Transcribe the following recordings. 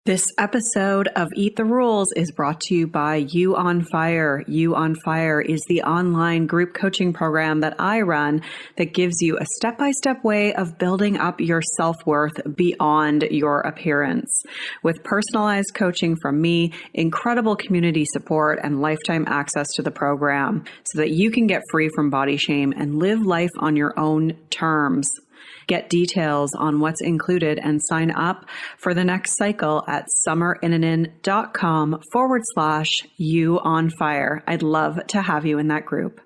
This episode of Eat the Rules is brought to you by You on Fire. You on Fire is the online group coaching program that I run that gives you a step-by-step way of building up your self-worth beyond your appearance. With personalized coaching from me, incredible community support, and lifetime access to the program so that you can get free from body shame and live life on your own terms. Get details on what's included and sign up for the next cycle at summerinanen.com/you on fire. I'd love to have you in that group.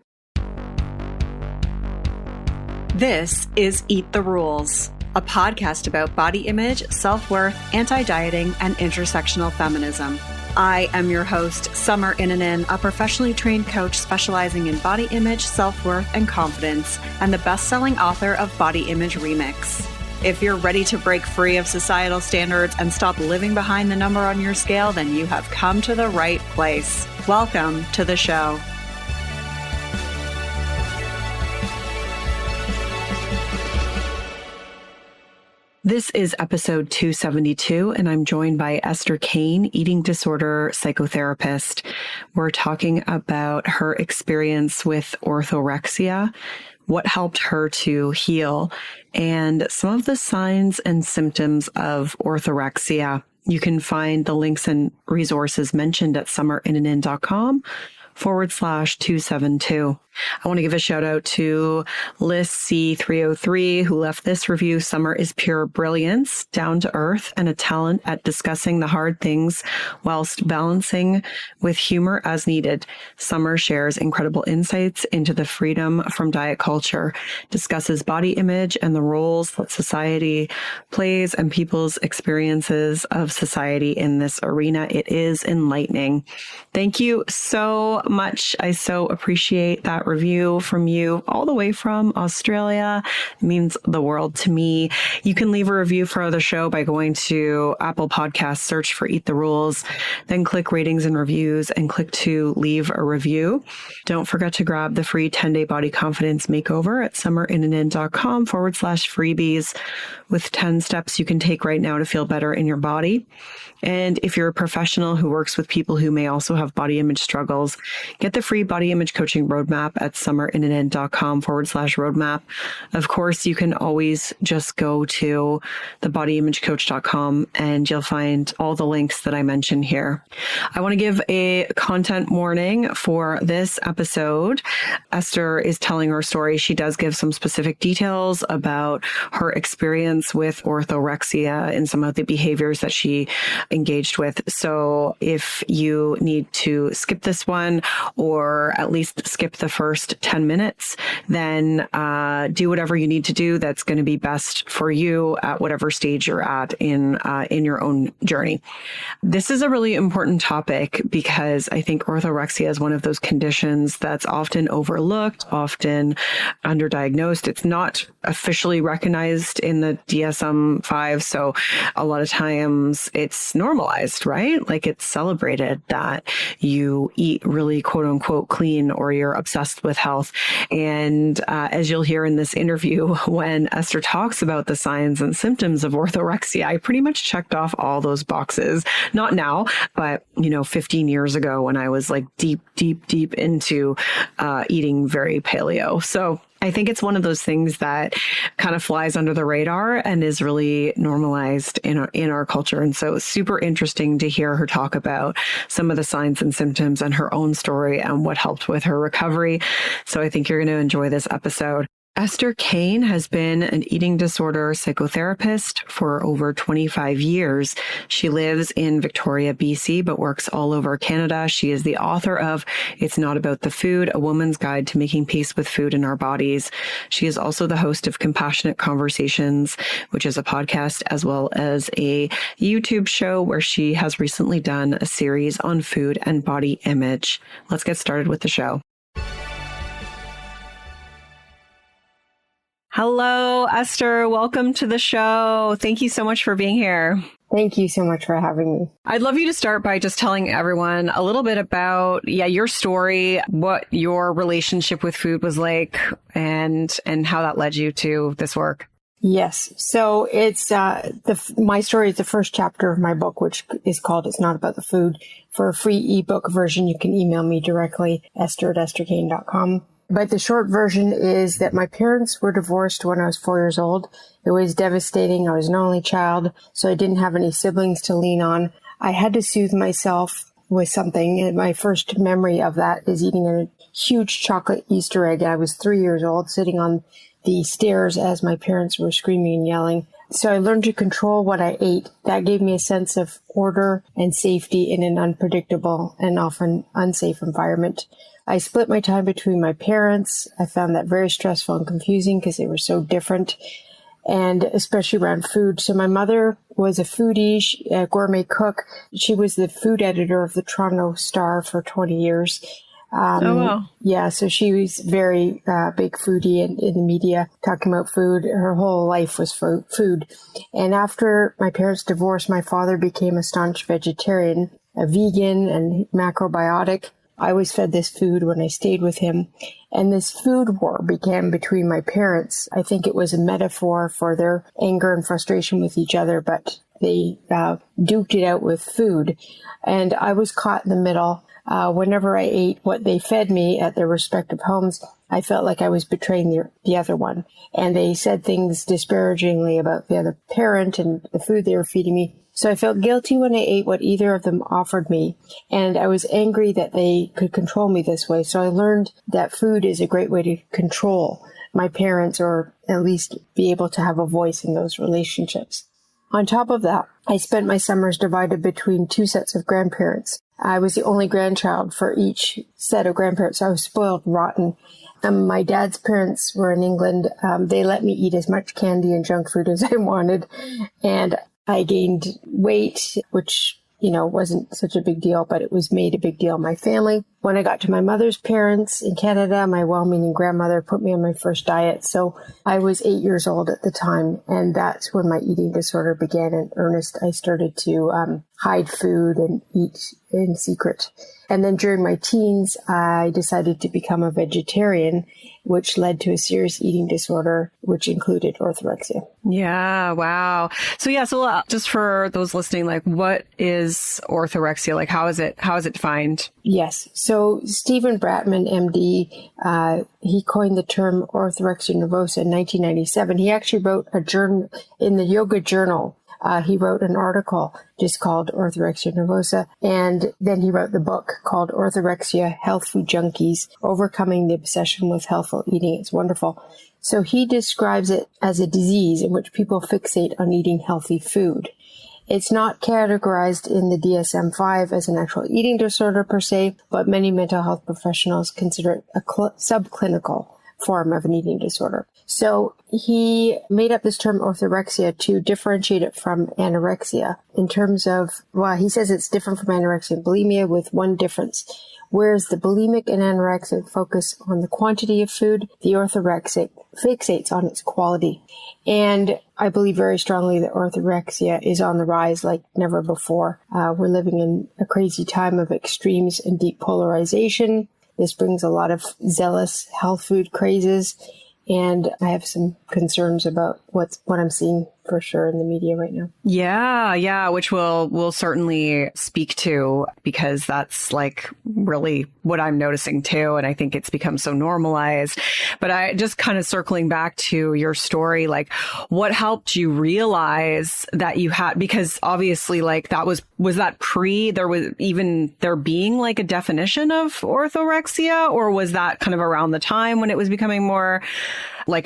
This is Eat the Rules, a podcast about body image, self-worth, anti-dieting, and intersectional feminism. I am your host, Summer Inanen, a professionally trained coach specializing in body image, self-worth, and confidence, and the best-selling author of Body Image Remix. If you're ready to break free of societal standards and stop living behind the number on your scale, then you have come to the right place. Welcome to the show. This is episode 272, and I'm joined by Esther Kane, eating disorder psychotherapist. We're talking about her experience with orthorexia, what helped her to heal, and some of the signs and symptoms of orthorexia. You can find the links and resources mentioned at summerinanen.com/272. I want to give a shout out to Liz C303, who left this review. Summer is pure brilliance, down to earth, and a talent at discussing the hard things whilst balancing with humor as needed. Summer shares incredible insights into the freedom from diet culture, discusses body image and the roles that society plays and people's experiences of society in this arena. It is enlightening. Thank you so much. I so appreciate that review from you all the way from Australia. It means the world to me. You can leave a review for the show by going to Apple Podcasts, search for Eat the Rules, then click ratings and reviews and click to leave a review. Don't forget to grab the free 10-day body confidence makeover at summerinanen.com/freebies with 10 steps you can take right now to feel better in your body. And if you're a professional who works with people who may also have body image struggles, get the free body image coaching roadmap at summerinanen.com/roadmap. Of course, you can always just go to thebodyimagecoach.com and you'll find all the links that I mentioned here. I want to give a content warning for this episode. Esther is telling her story. She does give some specific details about her experience with orthorexia and some of the behaviors that she engaged with. So if you need to skip this one or at least skip the first 10 minutes, then do whatever you need to do that's going to be best for you at whatever stage you're at in your own journey. This is a really important topic because I think orthorexia is one of those conditions that's often overlooked, often underdiagnosed. It's not officially recognized in the DSM-5, so a lot of times it's normalized, right? Like it's celebrated that you eat really quote unquote clean or you're obsessed with health. And as you'll hear in this interview, when Esther talks about the signs and symptoms of orthorexia, I pretty much checked off all those boxes. Not now, but 15 years ago when I was like deep into eating very paleo. So I think it's one of those things that kind of flies under the radar and is really normalized in our culture. And so it's super interesting to hear her talk about some of the signs and symptoms and her own story and what helped with her recovery. So I think you're going to enjoy this episode. Esther Kane has been an eating disorder psychotherapist for over 25 years. She lives in Victoria, BC, but works all over Canada. She is the author of It's Not About the Food, A Woman's Guide to Making Peace with Food in Our Bodies. She is also the host of Compassionate Conversations, which is a podcast, as well as a YouTube show where she has recently done a series on food and body image. Let's get started with the show. Hello, Esther. Welcome to the show. Thank you so much for being here. Thank you so much for having me. I'd love you to start by just telling everyone a little bit about, your story, what your relationship with food was like, and how that led you to this work. Yes. So it's my story is the first chapter of my book, which is called It's Not About the Food. For a free ebook version, you can email me directly, esther@estherkane.com. But the short version is that my parents were divorced when I was 4 years old. It was devastating. I was an only child, so I didn't have any siblings to lean on. I had to soothe myself with something. And my first memory of that is eating a huge chocolate Easter egg. I was 3 years old, sitting on the stairs as my parents were screaming and yelling. So I learned to control what I ate. That gave me a sense of order and safety in an unpredictable and often unsafe environment. I split my time between my parents. I found that very stressful and confusing because they were so different, and especially around food. So my mother was a foodie, a gourmet cook. She was the food editor of the Toronto Star for 20 years. Oh, wow. Yeah, so she was very big foodie in the media, talking about food. Her whole life was food. And after my parents divorced, my father became a staunch vegetarian, a vegan, and macrobiotic. I was fed this food when I stayed with him. And this food war began between my parents. I think it was a metaphor for their anger and frustration with each other, but they duked it out with food. And I was caught in the middle. Whenever I ate what they fed me at their respective homes, I felt like I was betraying the other one. And they said things disparagingly about the other parent and the food they were feeding me. So I felt guilty when I ate what either of them offered me. And I was angry that they could control me this way. So I learned that food is a great way to control my parents, or at least be able to have a voice in those relationships. On top of that, I spent my summers divided between two sets of grandparents. I was the only grandchild for each set of grandparents. I was spoiled rotten. My dad's parents were in England. They let me eat as much candy and junk food as I wanted. And I gained weight, which, wasn't such a big deal, but it was made a big deal in my family. When I got to my mother's parents in Canada, my well-meaning grandmother put me on my first diet. So I was 8 years old at the time, and that's when my eating disorder began in earnest. I started to hide food and eat in secret. And then during my teens, I decided to become a vegetarian, which led to a serious eating disorder, which included orthorexia. Yeah. Wow. So just for those listening, what is orthorexia? How is it defined? Yes. So Stephen Bratman, MD, he coined the term orthorexia nervosa in 1997. He actually wrote a journal in the Yoga Journal. He wrote an article just called Orthorexia Nervosa, and then he wrote the book called Orthorexia, Health Food Junkies, Overcoming the Obsession with Healthful Eating. It's wonderful. So he describes it as a disease in which people fixate on eating healthy food. It's not categorized in the DSM-5 as an actual eating disorder per se, but many mental health professionals consider it a subclinical form of an eating disorder. So he made up this term orthorexia to differentiate it from anorexia in terms of, he says it's different from anorexia and bulimia with one difference. Whereas the bulimic and anorexic focus on the quantity of food, the orthorexic fixates on its quality. And I believe very strongly that orthorexia is on the rise like never before. We're living in a crazy time of extremes and deep polarization. This brings a lot of zealous health food crazes, and I have some concerns about what I'm seeing for sure in the media right now. Yeah, which we'll certainly speak to, because that's really what I'm noticing too, and I think it's become so normalized. But I just kind of circling back to your story, what helped you realize that you had, because obviously was that there was even there being a definition of orthorexia, or was that kind of around the time when it was becoming more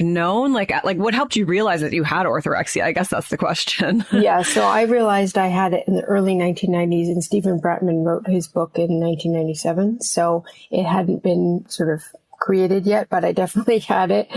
known? What helped you realize that you had orthorexia? I guess that's the question. Yeah, so I realized I had it in the early 1990s, and Stephen Bratman wrote his book in 1997. So it hadn't been sort of created yet, but I definitely had it.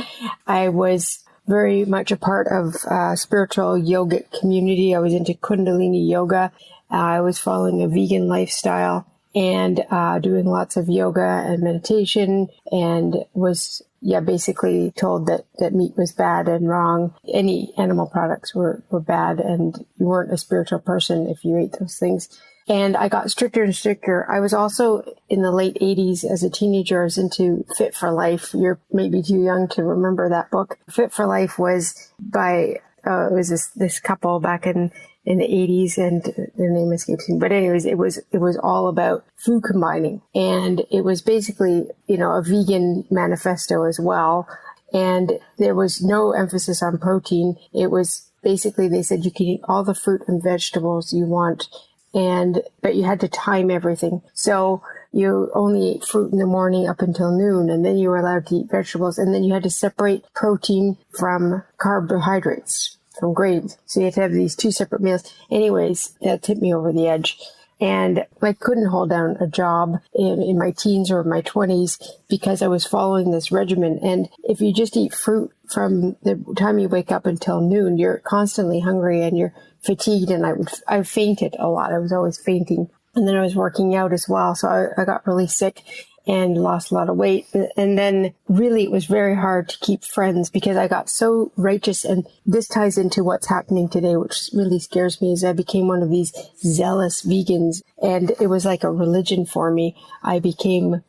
I was very much a part of a spiritual yogic community. I was into Kundalini yoga. I was following a vegan lifestyle and doing lots of yoga and meditation, and was basically told that meat was bad and wrong. Any animal products were bad, and you weren't a spiritual person if you ate those things. And I got stricter and stricter. I was also in the late 80s as a teenager. I was into Fit for Life. You're maybe too young to remember that book. Fit for Life was by, it was this couple back in the 80s, and their name escapes me. But anyways, it was all about food combining. And it was basically, a vegan manifesto as well. And there was no emphasis on protein. It was basically, they said you can eat all the fruit and vegetables you want, but you had to time everything. So you only ate fruit in the morning up until noon, and then you were allowed to eat vegetables, and then you had to separate protein from carbohydrates, from grains. So you had to have these two separate meals. Anyways, that tipped me over the edge. And I couldn't hold down a job in my teens or my 20s because I was following this regimen. And if you just eat fruit from the time you wake up until noon, you're constantly hungry and you're fatigued. And I fainted a lot. I was always fainting. And then I was working out as well. So I got really sick and lost a lot of weight. And then really it was very hard to keep friends because I got so righteous. And this ties into what's happening today, which really scares me, is I became one of these zealous vegans. And it was like a religion for me. I became,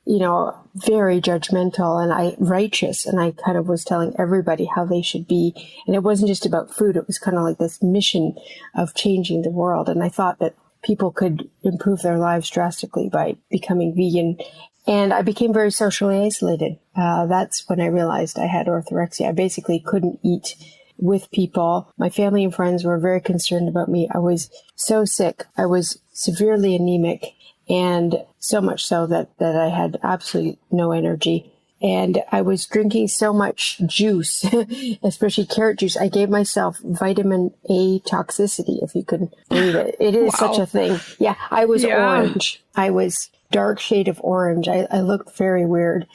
very judgmental and righteous. And I kind of was telling everybody how they should be. And it wasn't just about food. It was kind of like this mission of changing the world. And I thought that people could improve their lives drastically by becoming vegan. And I became very socially isolated. That's when I realized I had orthorexia. I basically couldn't eat with people. My family and friends were very concerned about me. I was so sick. I was severely anemic, and so much so that I had absolutely no energy. And I was drinking so much juice, especially carrot juice. I gave myself vitamin A toxicity, if you can believe it. It is such a thing. Yeah, I was orange. I was dark shade of orange. I looked very weird.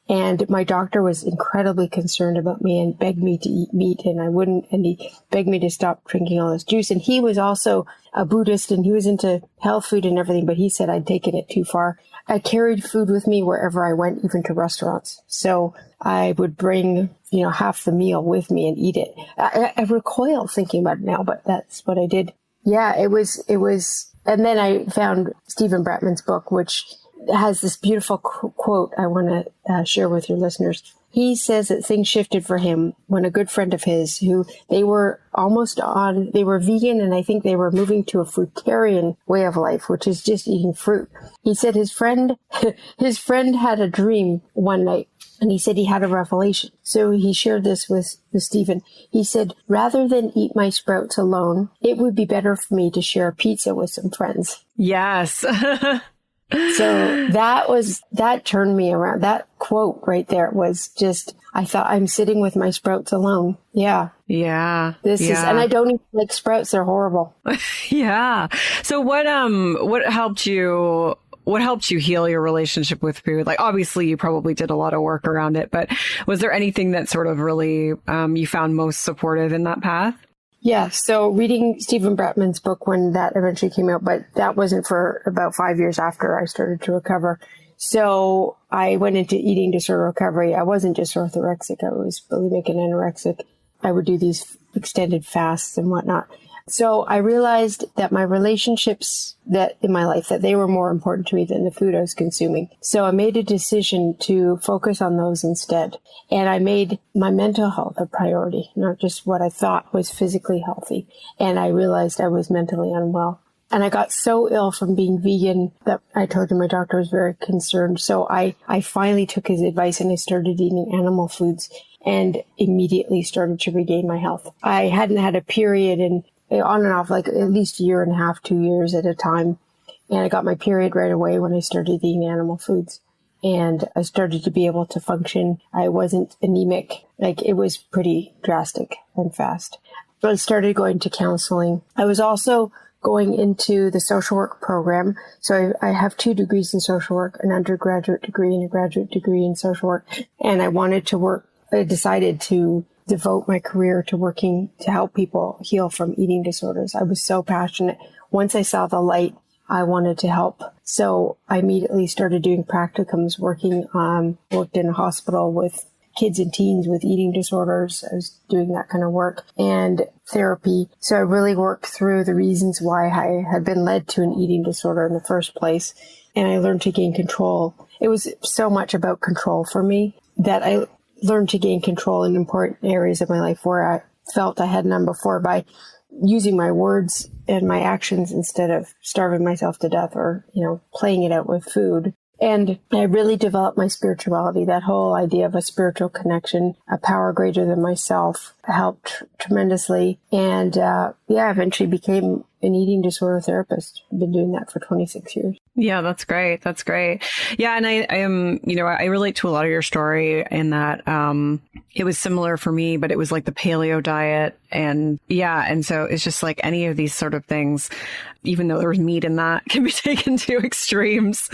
And my doctor was incredibly concerned about me and begged me to eat meat, and I wouldn't. And he begged me to stop drinking all this juice. And he was also a Buddhist, and he was into health food and everything, but he said I'd taken it too far. I carried food with me wherever I went, even to restaurants. So I would bring, half the meal with me and eat it. I recoil thinking about it now, but that's what I did. Yeah, it was. And then I found Stephen Bratman's book, which has this beautiful quote I want to share with your listeners. He says that things shifted for him when a good friend of his, they were vegan, and I think they were moving to a fruitarian way of life, which is just eating fruit. He said his friend had a dream one night, and he said he had a revelation. So he shared this with Stephen. He said, rather than eat my sprouts alone, it would be better for me to share a pizza with some friends. Yes. So that turned me around. That quote right there was just, I thought, I'm sitting with my sprouts alone. Yeah. Yeah. And I don't even like sprouts. They're horrible. Yeah. So what helped you heal your relationship with food? Like, obviously you probably did a lot of work around it, but was there anything that sort of really, you found most supportive in that path? Yeah, so reading Stephen Bratman's book when that eventually came out, but that wasn't for about 5 years after I started to recover. So I went into eating disorder recovery. I wasn't just orthorexic. I was bulimic and anorexic. I would do these extended fasts and whatnot. So I realized that my relationships in my life, that they were more important to me than the food I was consuming. So I made a decision to focus on those instead. And I made my mental health a priority, not just what I thought was physically healthy. And I realized I was mentally unwell. And I got so ill from being vegan that I told you my doctor was very concerned. So I finally took his advice and I started eating animal foods and immediately started to regain my health. I hadn't had a period in on and off, like at least a year and a half, 2 years at a time. And I got my period right away when I started eating animal foods. And I started to be able to function. I wasn't anemic. Like, it was pretty drastic and fast. But I started going to counseling. I was also going into the social work program. So I have 2 degrees in social work, an undergraduate degree and a graduate degree in social work. And I wanted to work. I decided to devote my career to working to help people heal from eating disorders. I was so passionate. Once I saw the light, I wanted to help. So I immediately started doing practicums, worked in a hospital with kids and teens with eating disorders. I was doing that kind of work and therapy. So I really worked through the reasons why I had been led to an eating disorder in the first place. And I learned to gain control. It was so much about control for me that I learned to gain control in important areas of my life where I felt I had none before by using my words and my actions instead of starving myself to death or, playing it out with food. And I really developed my spirituality. That whole idea of a spiritual connection, a power greater than myself, helped tremendously. And eventually became an eating disorder therapist. I've been doing that for 26 years. Yeah, that's great. That's great. Yeah. And I am, I relate to a lot of your story in that, it was similar for me, but it was like the paleo diet. And so it's just like any of these sort of things, even though there's meat in that, can be taken to extremes.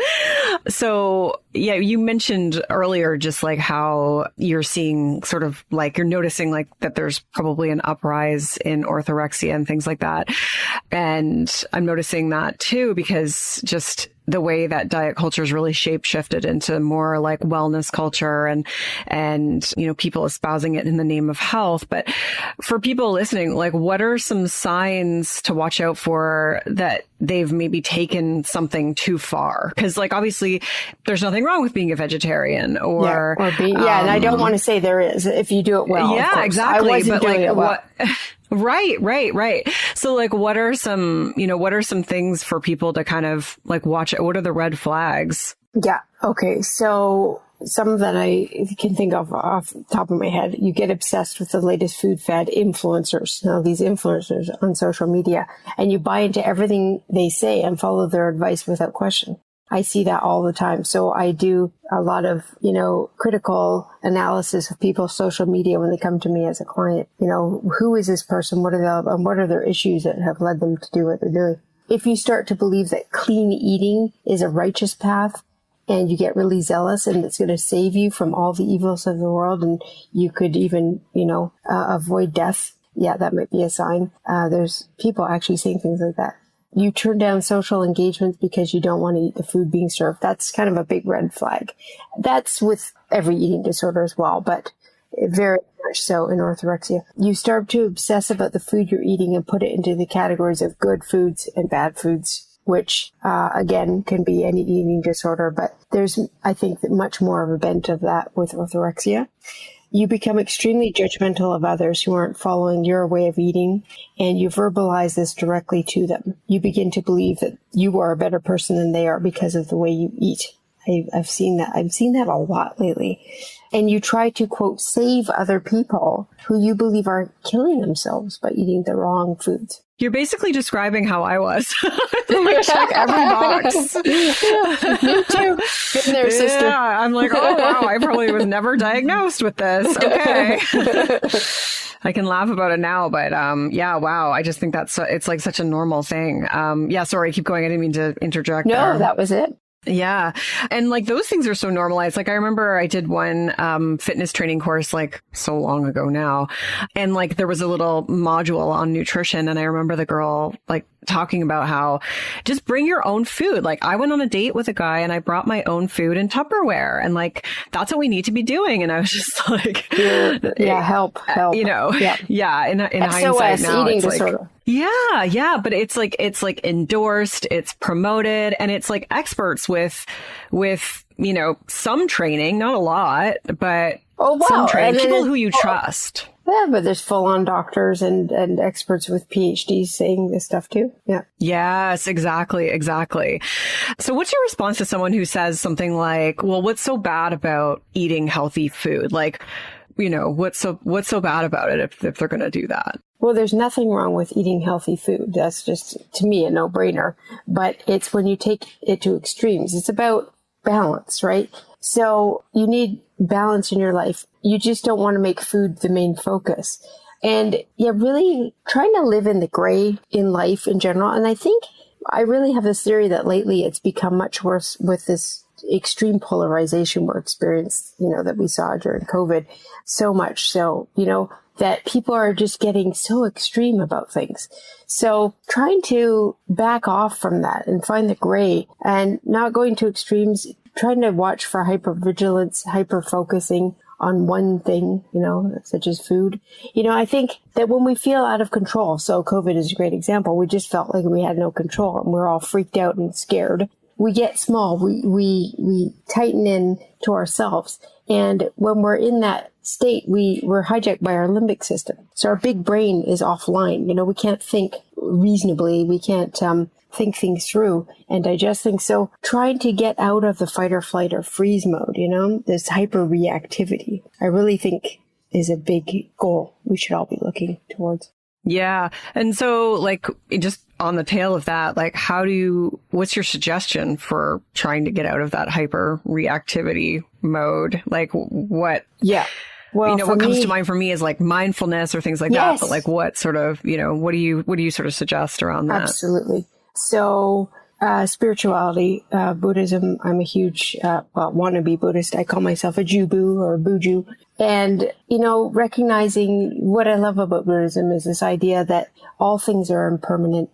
So yeah, you mentioned earlier just like how you're seeing sort of like you're noticing like that there's probably an uprise in orthorexia and things like that. And I'm noticing that too, because just the way that diet culture has really shape shifted into more like wellness culture and, people espousing it in the name of health. But for people listening, like what are some signs to watch out for that they've maybe taken something too far? Because like, obviously there's nothing wrong with being a vegetarian or being, and I don't want to say there is if you do it well. Yeah, of course. exactly. I wasn't doing it well. Right. So like, what are some things for people to kind of like watch? What are the red flags? Yeah. Okay. So some that I can think of off the top of my head, you get obsessed with the latest food fad influencers. Now these influencers on social media, and you buy into everything they say and follow their advice without question. I see that all the time. So I do a lot of, critical analysis of people's social media when they come to me as a client. Who is this person? What are their issues that have led them to do what they're doing? If you start to believe that clean eating is a righteous path and you get really zealous and it's going to save you from all the evils of the world and you could even, avoid death. Yeah, that might be a sign. There's people actually saying things like that. You turn down social engagements because you don't want to eat the food being served. That's kind of a big red flag. That's with every eating disorder as well, but very much so in orthorexia. You start to obsess about the food you're eating and put it into the categories of good foods and bad foods, which, again, can be any eating disorder, but there's, I think, much more of a bent of that with orthorexia. You become extremely judgmental of others who aren't following your way of eating, and you verbalize this directly to them. You begin to believe that you are a better person than they are because of the way you eat. I've seen that. I've seen that a lot lately. And you try to, quote, save other people who you believe are killing themselves by eating the wrong foods. You're basically describing how I was. I check every box. Me too. Been there, sister. Yeah, I'm like, oh wow, I probably was never diagnosed with this. Okay. I can laugh about it now, but wow. I just think it's like such a normal thing. Sorry, keep going. I didn't mean to interject. No, there. that was it. Yeah. And like those things are so normalized. Like I remember I did one fitness training course like so long ago now. And like there was a little module on nutrition. And I remember the girl like talking about how just bring your own food. Like I went on a date with a guy and I brought my own food in Tupperware. And like that's what we need to be doing. And I was just like, help. Yeah. In SOS, hindsight now, eating it's disorder. like, yeah. But it's like endorsed, it's promoted, and it's like experts with, some training, not a lot, but some training, people who you trust. Yeah, but there's full-on doctors and experts with PhDs saying this stuff too. Yeah. Yes, exactly. So what's your response to someone who says something like, well, what's so bad about eating healthy food? Like, what's so bad about it if they're going to do that? Well, there's nothing wrong with eating healthy food. That's just, to me, a no-brainer. But it's when you take it to extremes. It's about balance, right? So you need balance in your life. You just don't want to make food the main focus. And really trying to live in the gray in life in general. And I think I really have this theory that lately it's become much worse with this extreme polarization we're experiencing, that we saw during COVID. So much so, that people are just getting so extreme about things. So trying to back off from that and find the gray and not going to extremes, trying to watch for hypervigilance, hyper-focusing on one thing, such as food. I think that when we feel out of control, so COVID is a great example, we just felt like we had no control and we're all freaked out and scared. We get small, we tighten in to ourselves. And when we're in that state, we're hijacked by our limbic system. So our big brain is offline. We can't think reasonably. We can't think things through and digest things. So trying to get out of the fight or flight or freeze mode, this hyper reactivity, I really think is a big goal we should all be looking towards. Yeah. And so just on the tail of that, what's your suggestion for trying to get out of that hyper reactivity mode? What? Yeah. Well, what comes to mind for me is mindfulness or things like yes. that. But what sort of, what do you sort of suggest around that? Absolutely. So, spirituality, Buddhism, I'm a huge, wannabe Buddhist. I call myself a Jubu or a Buju. And, recognizing what I love about Buddhism is this idea that all things are impermanent,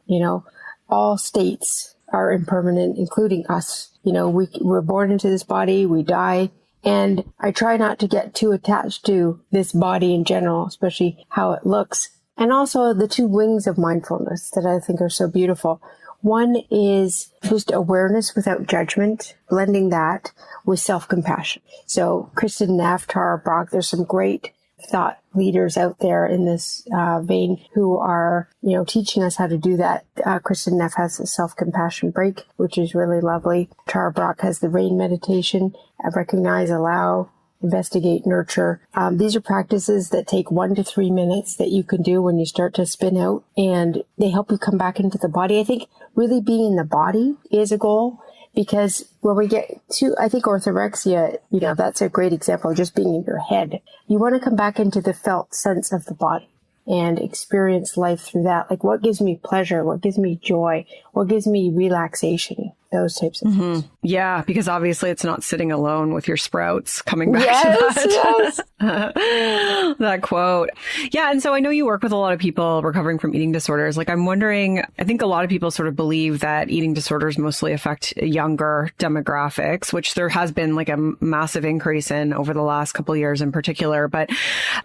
all states are impermanent, including us. We're born into this body, we die. And I try not to get too attached to this body in general, especially how it looks. And also the two wings of mindfulness that I think are so beautiful. One is just awareness without judgment, blending that with self-compassion. So Kristen Neff, Tara Brach, there's some great thought leaders out there in this vein who are, teaching us how to do that. Kristen Neff has a self-compassion break, which is really lovely. Tara Brach has the rain meditation, recognize, allow, investigate, nurture. These are practices that take 1 to 3 minutes that you can do when you start to spin out, and they help you come back into the body. I think really being in the body is a goal, because when we get to, I think orthorexia, that's a great example of just being in your head. You want to come back into the felt sense of the body and experience life through that. What gives me pleasure? What gives me joy? What gives me relaxation? Those types of things. Yeah, because obviously it's not sitting alone with your sprouts coming back to that. Yes. That quote. Yeah. And so I know you work with a lot of people recovering from eating disorders. I'm wondering, I think a lot of people sort of believe that eating disorders mostly affect younger demographics, which there has been a massive increase in over the last couple of years in particular. But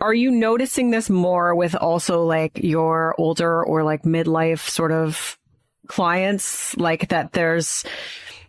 are you noticing this more with also your older or midlife sort of clients, that there's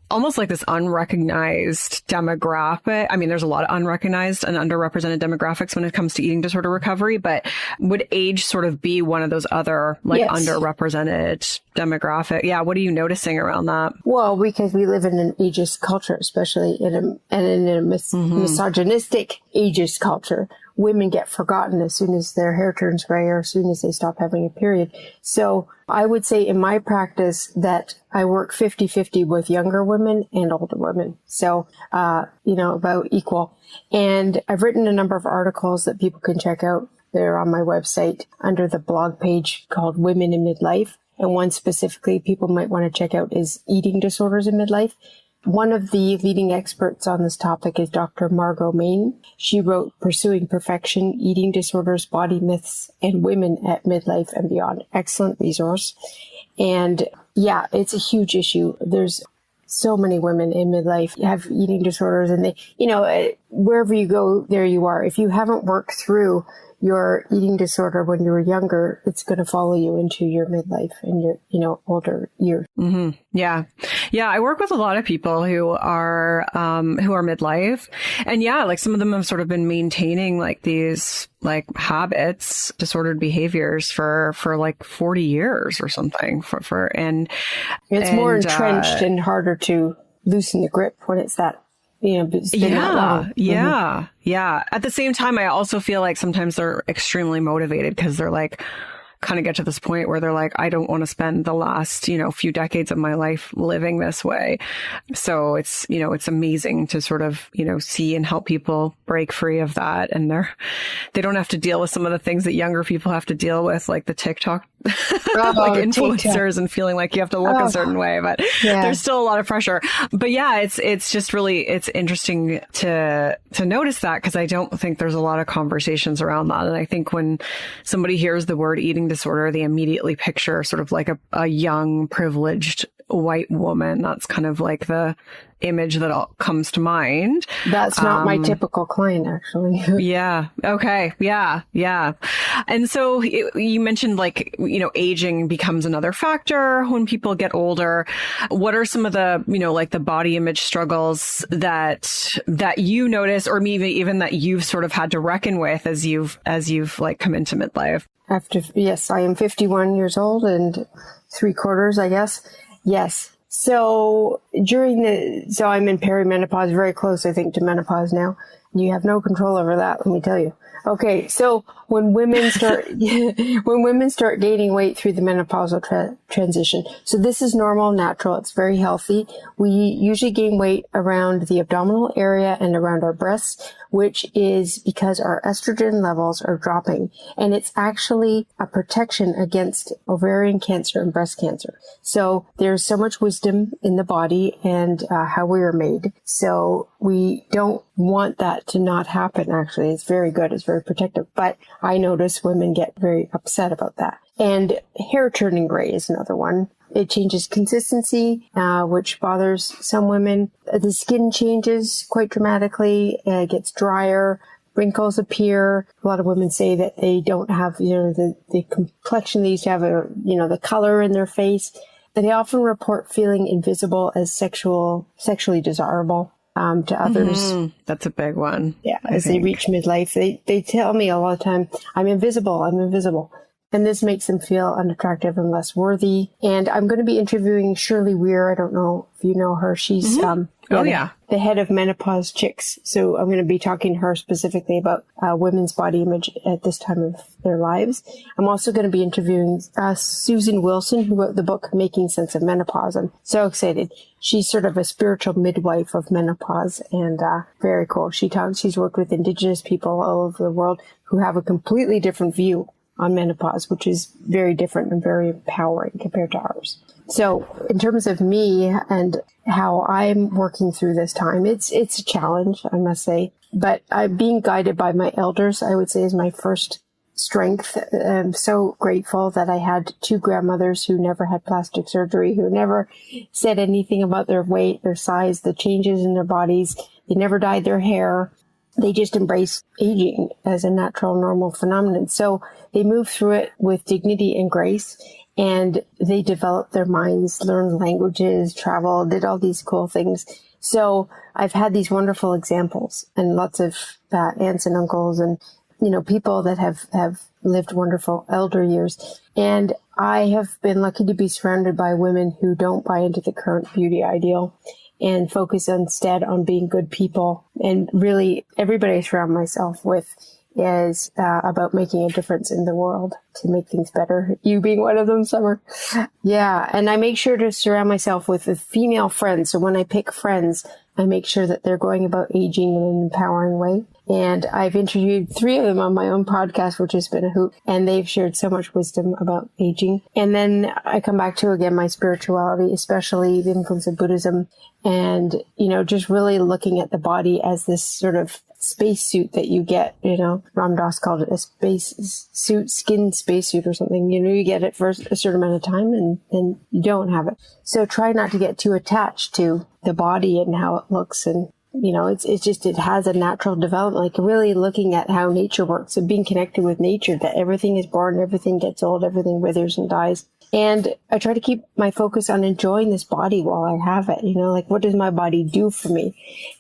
almost this unrecognized demographic? I mean, there's a lot of unrecognized and underrepresented demographics when it comes to eating disorder recovery, but would age sort of be one of those other yes. underrepresented demographic? Yeah. What are you noticing around that? Well, because we live in an ageist culture, especially in a misogynistic ageist culture. Women get forgotten as soon as their hair turns gray or as soon as they stop having a period. So I would say in my practice that I work 50-50 with younger women and older women. So, about equal. And I've written a number of articles that people can check out. They're on my website under the blog page called Women in Midlife. And one specifically people might want to check out is Eating Disorders in Midlife. One of the leading experts on this topic is Dr. Margot Main. She wrote Pursuing Perfection, Eating Disorders, Body Myths, and Women at Midlife and Beyond. Excellent resource. And yeah, it's a huge issue. There's so many women in midlife have eating disorders, and they, wherever you go, there you are. If you haven't worked through your eating disorder when you were younger, it's going to follow you into your midlife and your, older years. Mm-hmm. Yeah. Yeah. I work with a lot of people who are midlife, and yeah, some of them have sort of been maintaining these habits, disordered behaviors for 40 years or something and it's more entrenched and harder to loosen the grip when it's that. It's been that long. Yeah. Mm-hmm. Yeah. At the same time, I also feel sometimes they're extremely motivated because they're kind of get to this point where they're I don't want to spend the last, few decades of my life living this way. So it's, it's amazing to sort of, see and help people break free of that. And they don't have to deal with some of the things that younger people have to deal with, like the TikTok, influencers TikTok. And feeling like you have to look a certain way, but there's still a lot of pressure. But yeah, it's just really, it's interesting to notice that, because I don't think there's a lot of conversations around that. And I think when somebody hears the word eating disorder, they immediately picture sort of a young, privileged white woman. That's kind of like the image that comes to mind. That's not my typical client, actually. Yeah. Okay. Yeah. Yeah. And so you mentioned like, aging becomes another factor when people get older. What are some of the, like the body image struggles that you notice, or maybe even that you've sort of had to reckon with as you've like come into midlife? Yes, I am 51 years old and 3/4, I guess. Yes. So I'm in perimenopause, very close, I think, to menopause now. You have no control over that, let me tell you. Okay, so when women start gaining weight through the menopausal transition, so this is normal, natural, it's very healthy. We usually gain weight around the abdominal area and around our breasts, which is because our estrogen levels are dropping, and it's actually a protection against ovarian cancer and breast cancer. So there's so much wisdom in the body and how we are made. So we don't want that to not happen. Actually, it's very good. It's very protective. But I notice women get very upset about that. And hair turning gray is another one. It changes consistency, which bothers some women. The skin changes quite dramatically. It gets drier. Wrinkles appear. A lot of women say that they don't have, the complexion they used to have, the color in their face. They often report feeling invisible as sexually desirable to others. Mm-hmm. That's a big one. Yeah, as they reach midlife, they tell me a lot of the time, I'm invisible. And this makes them feel unattractive and less worthy. And I'm going to be interviewing Shirley Weir. I don't know if you know her. She's the head of Menopause Chicks. So I'm going to be talking to her specifically about women's body image at this time of their lives. I'm also going to be interviewing Susan Wilson, who wrote the book Making Sense of Menopause. I'm so excited. She's sort of a spiritual midwife of menopause, and very cool. She's worked with Indigenous people all over the world who have a completely different view on menopause, which is very different and very empowering compared to ours. So in terms of me and how I'm working through this time, it's a challenge, I must say, but being guided by my elders, I would say, is my first strength. I'm so grateful that I had 2 grandmothers who never had plastic surgery, who never said anything about their weight, their size, the changes in their bodies. They never dyed their hair. They just embrace aging as a natural, normal phenomenon. So they moved through it with dignity and grace, and they developed their minds, learned languages, traveled, did all these cool things. So I've had these wonderful examples and lots of aunts and uncles and, people that have lived wonderful elder years. And I have been lucky to be surrounded by women who don't buy into the current beauty ideal and focus instead on being good people. And really, everybody I surround myself with is about making a difference in the world to make things better. You being one of them, Summer. Yeah, and I make sure to surround myself with female friends. So when I pick friends, I make sure that they're going about aging in an empowering way. And I've interviewed 3 of them on my own podcast, which has been a hoot. And they've shared so much wisdom about aging. And then I come back to, again, my spirituality, especially the influence of Buddhism. And, just really looking at the body as this sort of spacesuit that you get, Ram Dass called it a skin spacesuit or something. You get it for a certain amount of time and then you don't have it. So try not to get too attached to the body and how it looks. And, it has a natural development, like really looking at how nature works and being connected with nature, that everything is born, everything gets old, everything withers and dies. And I try to keep my focus on enjoying this body while I have it, what does my body do for me,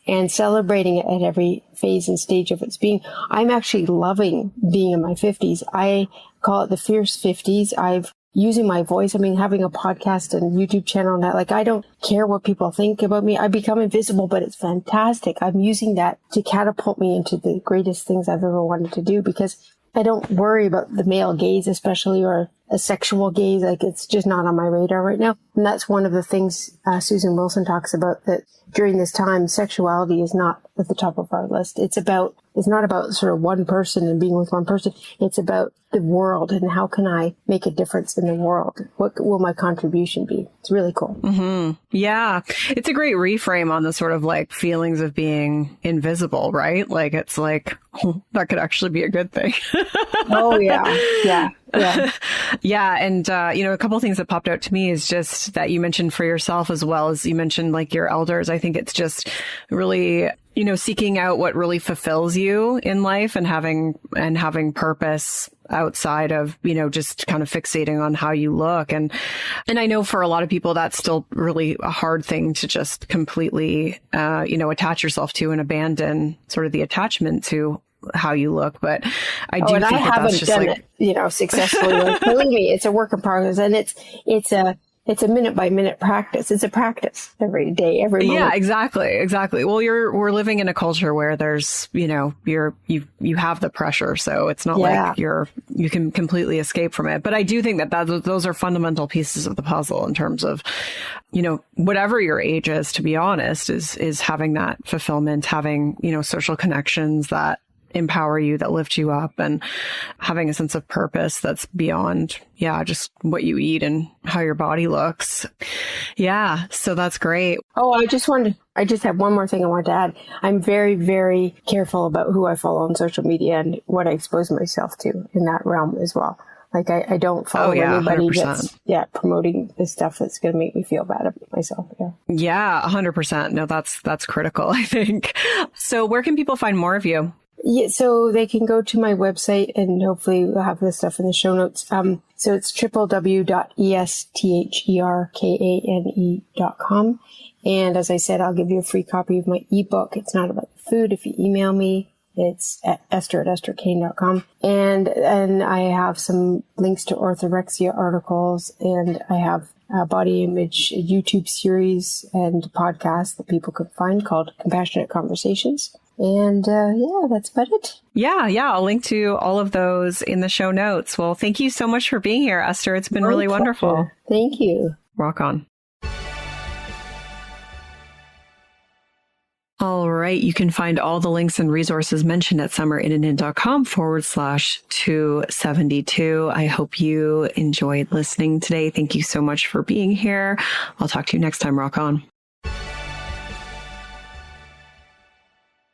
and celebrating it at every phase and stage of its being. I'm actually loving being in my 50s. I call it the fierce 50s. Using my voice, having a podcast and YouTube channel and that, I don't care what people think about me. I become invisible, but it's fantastic. I'm using that to catapult me into the greatest things I've ever wanted to do, because I don't worry about the male gaze, especially, or a sexual gaze. It's just not on my radar right now. And that's one of the things Susan Wilson talks about, that during this time, sexuality is not at the top of our list. It's about is not about sort of one person and being with one person. It's about the world and how can I make a difference in the world? What will my contribution be? It's really cool. Mm-hmm. Yeah. It's a great reframe on the sort of like feelings of being invisible, right? Like, it's like, oh, that could actually be a good thing. Oh, yeah. Yeah. Yeah. Yeah. And, a couple of things that popped out to me is just that you mentioned for yourself, as well as you mentioned like your elders. I think it's just really, seeking out what really fulfills you in life and having purpose outside of, just kind of fixating on how you look. And I know for a lot of people, that's still really a hard thing to just completely, attach yourself to and abandon sort of the attachment to how you look. But I do think I haven't that's just done like, it, successfully. Like, believe me, it's a work in progress, and it's a minute by minute practice. It's a practice every day, every moment. Yeah, exactly. Well, we're living in a culture where there's, you have the pressure, so it's not like you can completely escape from it. But I do think that those are fundamental pieces of the puzzle in terms of, whatever your age is, to be honest, is having that fulfillment, having, social connections that empower you, that lift you up, and having a sense of purpose that's beyond, just what you eat and how your body looks. Yeah. So that's great. Oh, I just have one more thing I want to add. I'm very, very careful about who I follow on social media and what I expose myself to in that realm as well. Like I don't follow anybody 100%. that's promoting the stuff that's going to make me feel bad about myself. Yeah. Yeah. 100%. No, that's critical, I think. So where can people find more of you? Yeah, so they can go to my website, and hopefully we'll have this stuff in the show notes. So it's www.estherkane.com. And as I said, I'll give you a free copy of my ebook. It's not about food. If you email me, it's at esther@estherkane.com. And I have some links to orthorexia articles, and I have a body image YouTube series and podcast that people can find called Compassionate Conversations. And that's about it. Yeah. I'll link to all of those in the show notes. Well, thank you so much for being here, Esther. It's been really wonderful. Thank you. Rock on. All right. You can find all the links and resources mentioned at summerinnanen.com/272. I hope you enjoyed listening today. Thank you so much for being here. I'll talk to you next time. Rock on.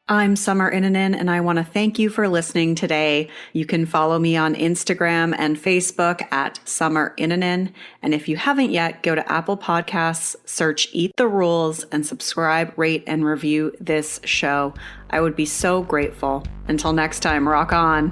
I'm Summer Innanen, and I want to thank you for listening today. You can follow me on Instagram and Facebook at Summer Innanen. And if you haven't yet, go to Apple Podcasts, search Eat the Rules, and subscribe, rate, and review this show. I would be so grateful. Until next time, rock on.